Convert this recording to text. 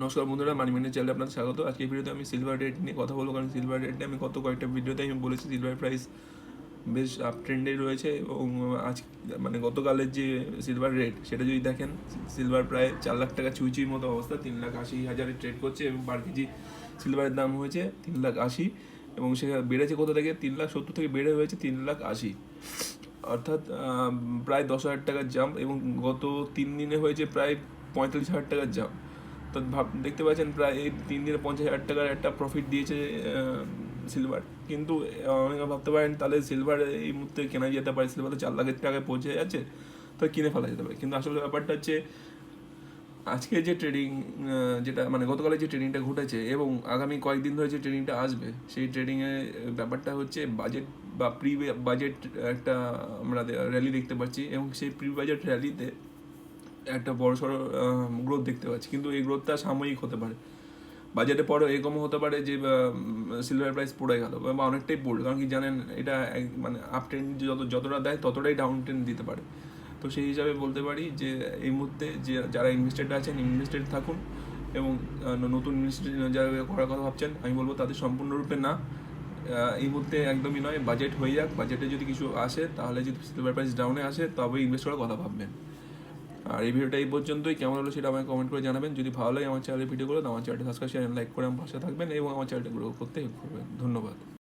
নমস্কার বন্ধুরা, মানি ম্যানের চ্যানেলে আপনাদের স্বাগত। আজকে ভিডিওতে আমি সিলভার রেট নিয়ে কথা বলবো, কারণ সিলভার রেটে আমি গত কয়েকটা ভিডিওতে আমি বলেছি সিলভার প্রাইস বেশ আপ ট্রেন্ডে রয়েছে। এবং আজ মানে গতকালের যে সিলভার রেট সেটা যদি দেখেন, সিলভার প্রায় 4 লাখ টাকা চুইচুই মতো অবস্থা, 3,80,000 ট্রেড করছে এবং পার কেজি সিলভারের দাম হয়েছে 3,80,000। এবং সেটা বেড়েছে কোথা থেকে, 3,70,000 থেকে বেড়ে হয়েছে 3,80,000, অর্থাৎ প্রায় 10,000 টাকার জাম্প। এবং গত 3 দিনে হয়েছে প্রায় 45,000 টাকার জাম্প। তো দেখতে পাচ্ছেন প্রায় এই 3 দিনে 50,000 টাকার একটা প্রফিট দিয়েছে সিলভার। কিন্তু অনেকে ভাবতে পারেন তাহলে সিলভার এই মুহূর্তে কেনা যেতে পারে, সিলভার তো 4 লাখের টাকায় পৌঁছে যাচ্ছে, তো কিনে ফেলা যেতে পারে। কিন্তু আসলে ব্যাপারটা হচ্ছে আজকে যে ট্রেডিং, যেটা মানে গতকালে যে ট্রেডিংটা ঘটেছে এবং আগামী কয়েকদিন ধরে যে ট্রেডিংটা আসবে, সেই ট্রেডিংয়ের ব্যাপারটা হচ্ছে বাজেট বা প্রি বাজেট একটা আমরা র্যালি দেখতে পাচ্ছি। এবং সেই প্রি বাজেট র্যালিতে একটা বড়সড় গ্রোথ দেখতে পাচ্ছি, কিন্তু এই গ্রোথটা সাময়িক হতে পারে। বাজেটে পরে এরকমও হতে পারে যে সিলভার প্রাইস পড়ে গেল বা অনেকটাই পড়লো, কারণ কি জানেন, এটা মানে আপ ট্রেন্ড যতটা দেয় ততটাই ডাউন ট্রেন্ড দিতে পারে। তো সেই হিসাবে বলতে পারি যে এই মুহূর্তে যে যারা ইনভেস্টেড আছেন, ইনভেস্টেড থাকুন। এবং নতুন ইনভেস্ট যারা করার কথা ভাবছেন, আমি বলবো তাদের সম্পূর্ণরূপে না, এই মুহূর্তে একদমই নয়। বাজেট হয়ে যাক, বাজেটে যদি কিছু আসে, তাহলে যদি সিলভার প্রাইস ডাউনে আসে তবে ইনভেস্ট করার কথা ভাববেন। আর এই ভিডিওটা এই পর্যন্তই। কেমন হলো সেটা আমাকে কমেন্ট করে জানাবেন। যদি ভালো লাগে আমার চ্যানেলের ভিডিওগুলো, তো আমার চ্যানেলটা সাবস্ক্রাইব, শেয়ার, লাইক করে আমার পাশে থাকবেন এবং আমার চ্যানেলটা গ্রো করতে হেল্প করবেন। ধন্যবাদ।